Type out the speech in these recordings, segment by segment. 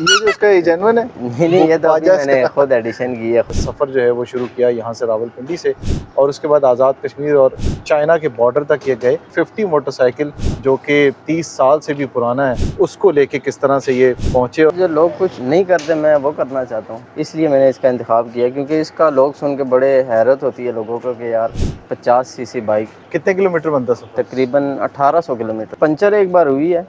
ये जो इसका जेन्युइन है? नहीं, ये तो अभी मैंने खुद एडिशन की है। सफ़र जो है वो शुरू किया यहाँ से रावलपिंडी से, और उसके बाद आज़ाद कश्मीर और चाइना के बॉर्डर तक ये गए। 50 मोटरसाइकिल जो कि 30 साल से भी पुराना है, उसको लेके किस तरह से ये पहुँचे। जो लोग कुछ नहीं करते मैं वो करना चाहता हूँ, इसलिए मैंने इसका इंतखाब किया, क्योंकि इसका लोग सुन के बड़े हैरत होती है लोगों को कि यार 50 सीसी बाइक। कितने किलोमीटर बनता सफ़र? तकरीबन 1800 किलोमीटर। पंचर एक बार हुई है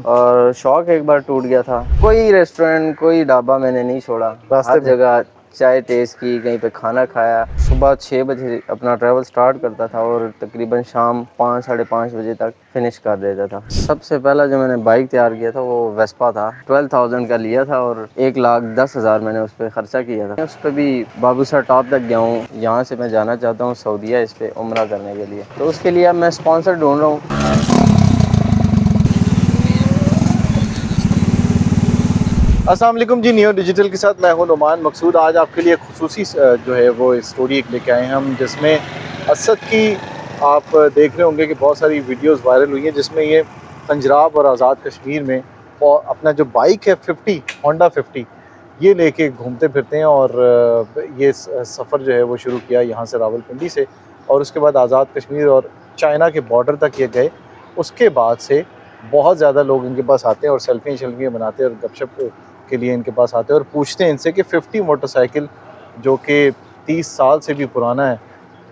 और शौक एक बार टूट गया था। कोई रेस्टोरेंट कोई ढाबा मैंने नहीं छोड़ा, हर जगह चाय टेस्ट की, कहीं पे खाना खाया। सुबह 6 बजे अपना ट्रैवल स्टार्ट करता था और तकरीबन शाम 5 साढ़े 5 बजे तक फिनिश कर देता था। सबसे पहला जो मैंने बाइक तैयार किया था वो वेस्पा था। 12,000 का लिया था और 1,10,000 मैंने उस पर खर्चा किया था। उस पर भी बाबूसर टॉप तक गया हूँ। यहाँ से मैं जाना चाहता हूँ सऊदीया इस पर उम्रा करने के लिए, तो उसके लिए अब मैं स्पॉन्सर ढूंढ रहा हूँ। अस्सलाम वालेकुम जी, नियो डिजिटल के साथ मैं हूं नुमान मकसूद। आज आपके लिए खुसूसी जो है वो स्टोरी एक लेके आए हैं हम, जिसमें असद की आप देख रहे होंगे कि बहुत सारी वीडियोस वायरल हुई हैं, जिसमें ये पंजाब और आज़ाद कश्मीर में और अपना जो बाइक है 50 होंडा 50 ये लेके घूमते फिरते हैं। और ये सफ़र जो है वो शुरू किया यहाँ से रावलपिंडी से, और उसके बाद आज़ाद कश्मीर और चाइना के बॉर्डर तक ये गए। उसके बाद से बहुत ज़्यादा लोग इनके पास आते हैं और सेल्फियाँ बनाते हैं और गपशप के लिए इनके पास आते हैं और पूछते हैं इनसे कि 50 मोटरसाइकिल जो कि 30 साल से भी पुराना है,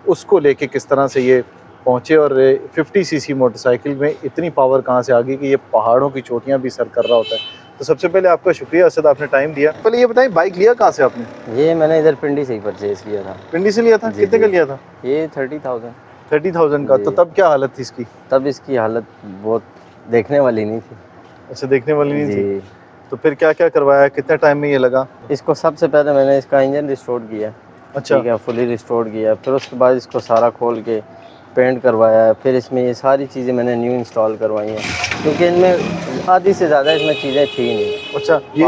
उसको लेके किस तरह से ये पहुँचे, और 50 सीसी मोटरसाइकिल में इतनी पावर कहाँ से आ गई कि ये पहाड़ों की चोटियाँ भी सर कर रहा होता है। तो सबसे पहले आपका शुक्रिया असद, आपने टाइम दिया। पहले ये बताइए, बाइक लिया कहाँ से आपने? ये मैंने इधर पिंडी से ही परचेज़ किया था। पिंडी से लिया था? कितने का लिया था? ये 30,000। 30,000 का। तो तब क्या हालत थी इसकी? तब इसकी हालत बहुत देखने वाली नहीं थी। अच्छा, देखने वाली नहीं थी। जी। तो फिर क्या क्या करवाया, कितने टाइम में ये लगा? इसको सबसे पहले मैंने इसका इंजन रिस्टोर किया। अच्छा, ठीक है, फुली रिस्टोर किया। फिर उसके बाद इसको सारा खोल के पेंट करवाया। फिर इसमें ये सारी चीज़ें मैंने न्यू इंस्टॉल करवाई हैं, क्योंकि इनमें आधी से ज़्यादा इसमें चीज़ें थी नहीं। अच्छा, ये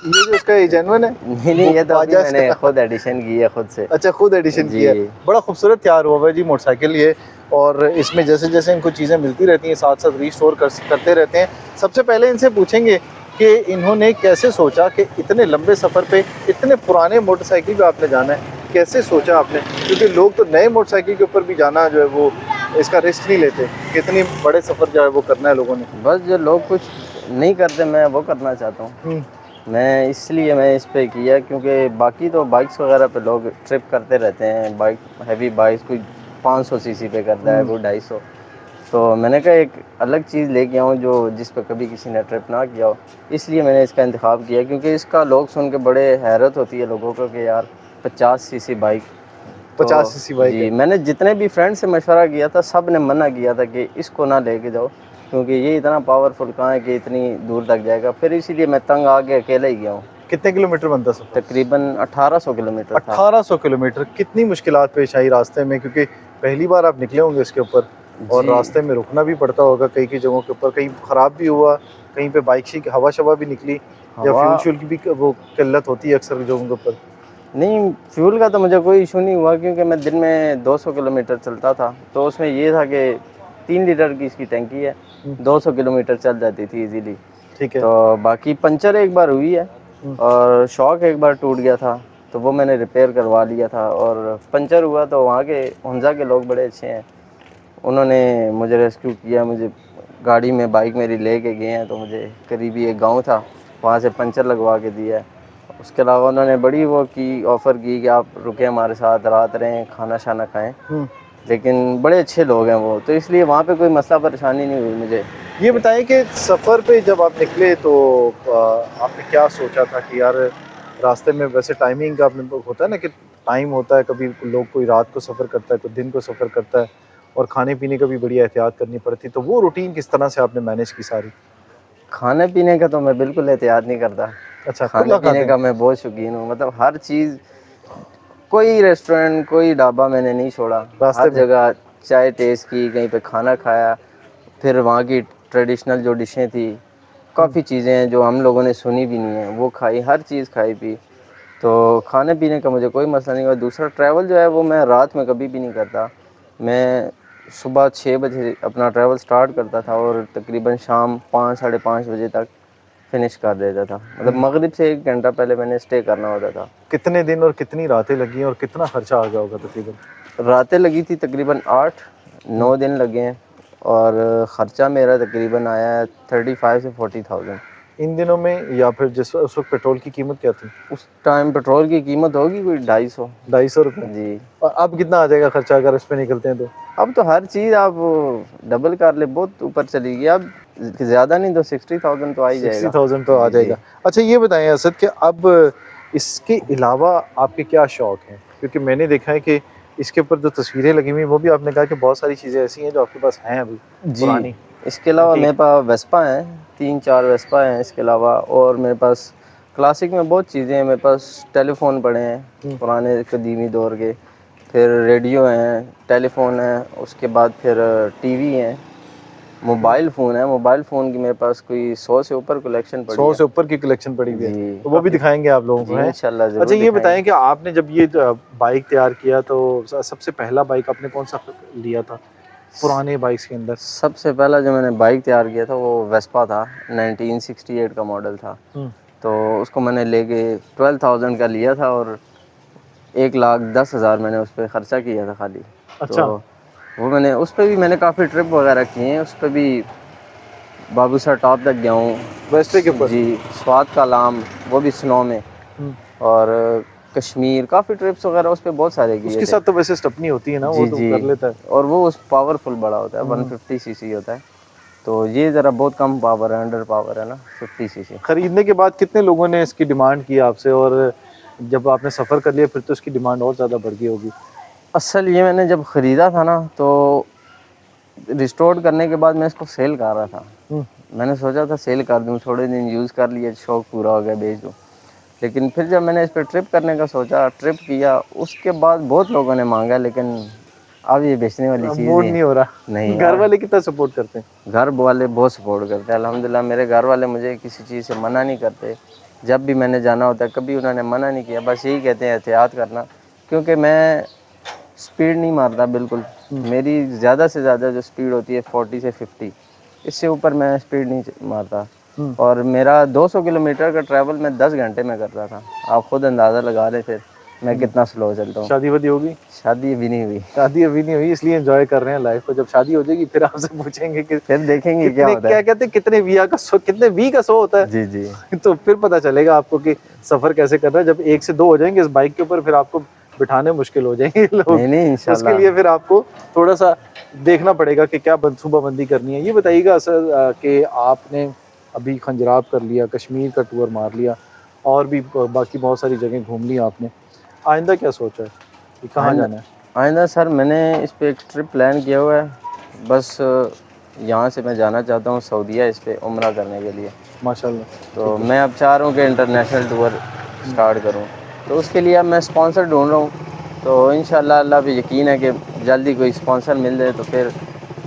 जो इसका जेन्युइन है? नहीं, ये तो अभी मैंने खुद एडिशन की है खुद से। अच्छा, खुद एडिशन किया है। बड़ा खूबसूरत तैयार हुआ है जी मोटरसाइकिल ये, और इसमें जैसे जैसे इनको चीज़ें मिलती रहती हैं साथ साथ रीस्टोर करते रहते हैं। सबसे पहले इनसे पूछेंगे कि इन्होंने कैसे सोचा कि इतने लंबे सफ़र पे इतने पुराने मोटरसाइकिल पे आपने जाना है, कैसे सोचा आपने? क्योंकि लोग तो नए मोटरसाइकिल के ऊपर भी जाना जो है वो इसका रिस्क नहीं लेते, कितनी बड़े सफ़र जो है वो करना है लोगों ने। बस जो लोग कुछ नहीं करते मैं वो करना चाहता हूँ। मैं इसलिए मैं इस पे किया, क्योंकि बाकी तो बाइक्स वगैरह पे लोग ट्रिप करते रहते हैं। बाइक हैवी बाइक्स कोई 500 सीसी पे करता है, कोई 250। तो मैंने कहा एक अलग चीज़ लेके आऊँ जो जिस पे कभी किसी ने ट्रिप ना किया हो, इसलिए मैंने इसका इंतखाब किया। क्योंकि इसका लोग सुन के बड़े हैरत होती है लोगों को कि यार 50 सीसी बाइक। 50 सीसी बाइक जी, है। मैंने जितने भी फ्रेंड से मशवरा किया था सब ने मना किया था कि इसको ना लेके जाओ, क्योंकि ये इतना पावरफुल कहाँ है कि इतनी दूर तक जाएगा। फिर इसीलिए मैं तंग आ के अकेले ही गया हूँ। कितने किलोमीटर बनता सफ़र? तकरीबन 1800 किलोमीटर था। 1800 किलोमीटर। कितनी मुश्किलात पेश आई रास्ते में, क्योंकि पहली बार आप निकले होंगे इसके ऊपर, और रास्ते में रुकना भी पड़ता होगा कई कई जगहों के ऊपर, कहीं ख़राब भी हुआ, कहीं पे बाइक से हवा शवा भी निकली, या फ्यूल की भी वो किल्लत होती है अक्सर जगहों के ऊपर? नहीं, फ्यूल का तो मुझे कोई इशू नहीं हुआ, क्योंकि मैं दिन में 200 किलोमीटर चलता था। तो उसमें ये था कि 3 लीटर की इसकी टैंकी है, 200 किलोमीटर चल जाती थी इजीली। ठीक है। तो बाकी पंचर एक बार हुई है और शॉक एक बार टूट गया था, तो वो मैंने रिपेयर करवा लिया था। और पंचर हुआ तो वहाँ के हुंजा के लोग बड़े अच्छे हैं, उन्होंने मुझे रेस्क्यू किया। मुझे गाड़ी में बाइक मेरी ले के गए हैं, तो मुझे करीबी एक गाँव था वहाँ से पंचर लगवा के दिया है। उसके अलावा उन्होंने बड़ी वो की ऑफ़र की कि आप रुके हमारे साथ, रात रहें, खाना शाना खाएं। लेकिन बड़े अच्छे लोग हैं वो, तो इसलिए वहाँ पे कोई मसला परेशानी नहीं हुई मुझे। ये बताएं कि सफ़र पे जब आप निकले तो आपने क्या सोचा था कि यार रास्ते में, वैसे टाइमिंग का आपने होता है ना कि टाइम होता है, कभी लोग कोई रात को सफ़र करता है, कोई दिन को सफ़र करता है, और खाने पीने का भी बड़ी एहतियात करनी पड़ती, तो वो रूटीन किस तरह से आपने मैनेज की सारी? खाने पीने का तो मैं बिल्कुल एहतियात नहीं करता। अच्छा, खाने पीने का मैं बहुत शौकीन हूँ, मतलब हर चीज़, कोई रेस्टोरेंट कोई ढाबा मैंने नहीं छोड़ा, हर जगह चाय टेस्ट की, कहीं पे खाना खाया। फिर वहाँ की ट्रेडिशनल जो डिशें थी, काफ़ी चीज़ें हैं जो हम लोगों ने सुनी भी नहीं है, वो खाई, हर चीज़ खाई पी। तो खाने पीने का मुझे कोई मसला नहीं हुआ। दूसरा ट्रैवल जो है वो मैं रात में कभी भी नहीं करता। मैं सुबह 6 बजे अपना ट्रैवल स्टार्ट करता था और तकरीबन शाम 5 साढ़े 5 बजे तक फिनिश कर देता था। मतलब मगरिब से 1 घंटा पहले मैंने स्टे करना होता था। कितने दिन और कितनी रातें लगी और कितना खर्चा आ गया होगा तकरीबन? रातें लगी थी तकरीबन 8-9 दिन लगे हैं और ख़र्चा मेरा तकरीबन आया है 35 से 40,000। इन दिनों में या फिर जिस उस वक्त पेट्रोल की कीमत क्या थी? उस टाइम पेट्रोल की कीमत होगी कोई 250। 250 रुपये। जी। और अब कितना आ जाएगा खर्चा अगर इस पे निकलते हैं तो? अब तो हर चीज़ आप डबल कर ले, बहुत ऊपर चली गई। अब ज़्यादा नहीं तो 60,000 तो आ ही जाएगा। 60,000 तो आ जी, जी। जाएगा। अच्छा ये बताएं असद कि अब इसके अलावा आपके क्या शौक हैं? क्योंकि मैंने देखा है कि इसके ऊपर जो तस्वीरें लगी हुई हैं वो भी आपने कहा कि बहुत सारी चीज़ें ऐसी हैं जो आपके पास हैं अभी पुरानी। जी, इसके अलावा जी। मेरे पास वेस्पा हैं, 3-4 वेस्पा हैं इसके अलावा। और मेरे पास क्लासिक में बहुत चीज़ें हैं। मेरे पास टेलीफ़ोन पड़े हैं पुराने कदीमी दौर के, फिर रेडियो हैं, टेलीफ़ोन है, उसके बाद फिर टीवी हैं, मोबाइल फ़ोन है। मोबाइल फ़ोन की मेरे पास कोई 100 से ऊपर कलेक्शन पड़ी 100 है। से ऊपर की कलेक्शन पड़ी हुई है, जी, तो वो भी काफ़ी। दिखाएंगे आप लोगों को, जी, हैं? इंशाल्लाह ज़रूर अच्छा ये दिखाएँगे। बताएं कि आपने जब ये बाइक तैयार किया तो सबसे पहला बाइक आपने कौन सा लिया था पुराने बाइक्स के अंदर? सबसे पहला जो मैंने बाइक तैयार किया था वो वेस्पा था, 1968 का मॉडल था। तो उसको मैंने लेके 12,000 का लिया था और 1,10,000 मैंने उस पे खर्चा किया था खाली। अच्छा। तो वो मैंने उस पे भी मैंने काफ़ी ट्रिप वगैरह किए हैं। उस पे भी बाबूसर टॉप तक गया हूँ। वेस्पे के ऊपर? जी, स्वात का लाम, वो भी स्नो में। और कश्मीर, काफ़ी ट्रिप्स वगैरह उस पे बहुत सारे किए उसके थे। साथ तो वैसे स्टपनी होती है ना, वो जी, तो जी। कर लेता है। और वो उस पावरफुल बड़ा होता है, 150 सीसी होता है। तो ये ज़रा बहुत कम पावर है, अंडर पावर है ना, 50 सीसी। खरीदने के बाद कितने लोगों ने इसकी डिमांड की आपसे, और जब आपने सफ़र कर लिया फिर तो इसकी डिमांड और ज़्यादा बढ़ गई होगी? असल ये मैंने जब ख़रीदा था ना तो रिस्टोर करने के बाद मैं इसको सेल कर रहा था। मैंने सोचा था सेल कर दूँ, थोड़े दिन यूज़ कर लिया, शौक पूरा हो गया, बेच दूँ। लेकिन फिर जब मैंने इस पे ट्रिप करने का सोचा, ट्रिप किया, उसके बाद बहुत लोगों ने मांगा, लेकिन अब ये बेचने वाली चीज़ मूड नहीं नहीं हो रहा। नहीं घर यार। वाले कितना सपोर्ट करते हैं? घर वाले बहुत सपोर्ट करते हैं अल्हम्दुलिल्लाह। मेरे घर वाले मुझे किसी चीज़ से मना नहीं करते। जब भी मैंने जाना होता है कभी उन्होंने मना नहीं किया, बस यही कहते हैं एहतियात करना, क्योंकि मैं स्पीड नहीं मारता बिल्कुल। मेरी ज़्यादा से ज़्यादा जो स्पीड होती है 40 से 50, इससे ऊपर मैं स्पीड नहीं मारता। और मेरा 200 किलोमीटर का ट्रैवल मैं 10 घंटे में करता था। आप खुद अंदाज़ा लगा लें फिर मैं कितना स्लो चलता हूँ। शादी वादी होगी? शादी भी नहीं हुई। शादी अभी नहीं हुई, इसलिए एंजॉय कर रहे हैं लाइफ को। जब शादी हो जाएगी फिर आपसे पूछेंगे कि फिर देखेंगे क्या कितने, होता क्या है। कहते हैं, कितने वी का 100 होता है। जी, जी। तो फिर पता चलेगा आपको कि सफर कैसे करना है। जब 1 से 2 हो जाएंगे इस बाइक के ऊपर फिर आपको बिठाने मुश्किल हो जाएंगे लोग। नहीं, नहीं, उसके इंशाल्लाह। लिए फिर आपको थोड़ा सा देखना पड़ेगा कि क्या मनसूबाबंदी करनी है। ये बताइएगा सर कि आपने अभी खंजराब कर लिया, कश्मीर का टूर मार लिया और भी बाकी बहुत सारी जगह घूम ली आपने, आइंदा क्या सोचा है कि कहाँ जाना है? आइंदा सर मैंने इस पे एक ट्रिप प्लान किया हुआ है। बस यहाँ से मैं जाना चाहता हूँ सऊदीया इस पे उम्रा करने के लिए। माशाल्लाह। तो मैं अब चाह रहा हूँ कि इंटरनेशनल टूर स्टार्ट करूँ। तो उसके लिए अब मैं स्पॉन्सर ढूंढ रहा हूँ। तो इंशाल्लाह अल्लाह पे यकीन है कि जल्दी कोई स्पॉन्सर मिल जाए तो फिर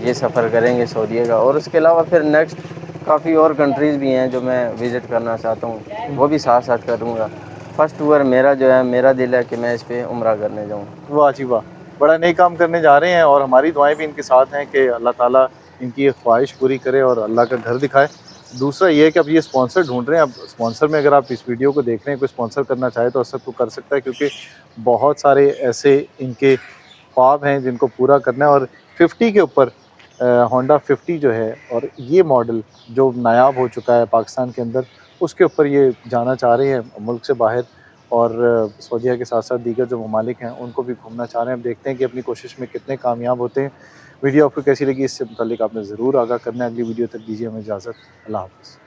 ये सफ़र करेंगे सऊदीया का। और उसके अलावा फिर नेक्स्ट काफ़ी और कंट्रीज़ भी हैं जो मैं विज़िट करना चाहता हूँ, वो भी साथ साथ करूँगा। फर्स्ट टूर मेरा जो है, मेरा दिल है कि मैं इस पे उम्रा करने जाऊँ। वाह जी वाह, बड़ा नेक काम करने जा रहे हैं और हमारी दुआएं भी इनके साथ हैं कि अल्लाह ताला इनकी ये ख्वाहिश पूरी करे और अल्लाह का घर दिखाए। दूसरा ये है कि अब ये स्पॉन्सर ढूंढ रहे हैं। अब स्पॉन्सर में अगर आप इस वीडियो को देख रहे हैं, कोई स्पॉन्सर करना चाहे तो असद को कर सकता है, क्योंकि बहुत सारे ऐसे इनके ख्वाब हैं जिनको पूरा करना है। और 50 के ऊपर होंडा 50 जो है और ये मॉडल जो नायाब हो चुका है पाकिस्तान के अंदर, उसके ऊपर ये जाना चाह रहे हैं मुल्क से बाहर। और सऊदीया के साथ साथ दीगर जो ममालिक हैं उनको भी घूमना चाह रहे हैं। अब देखते हैं कि अपनी कोशिश में कितने कामयाब होते हैं। वीडियो आपको कैसी लगी इससे मुताल्लिक आपने ज़रूर आगाह करना है। अगली वीडियो तक दीजिए हमें इजाज़त। अल्लाह हाफ़िज़।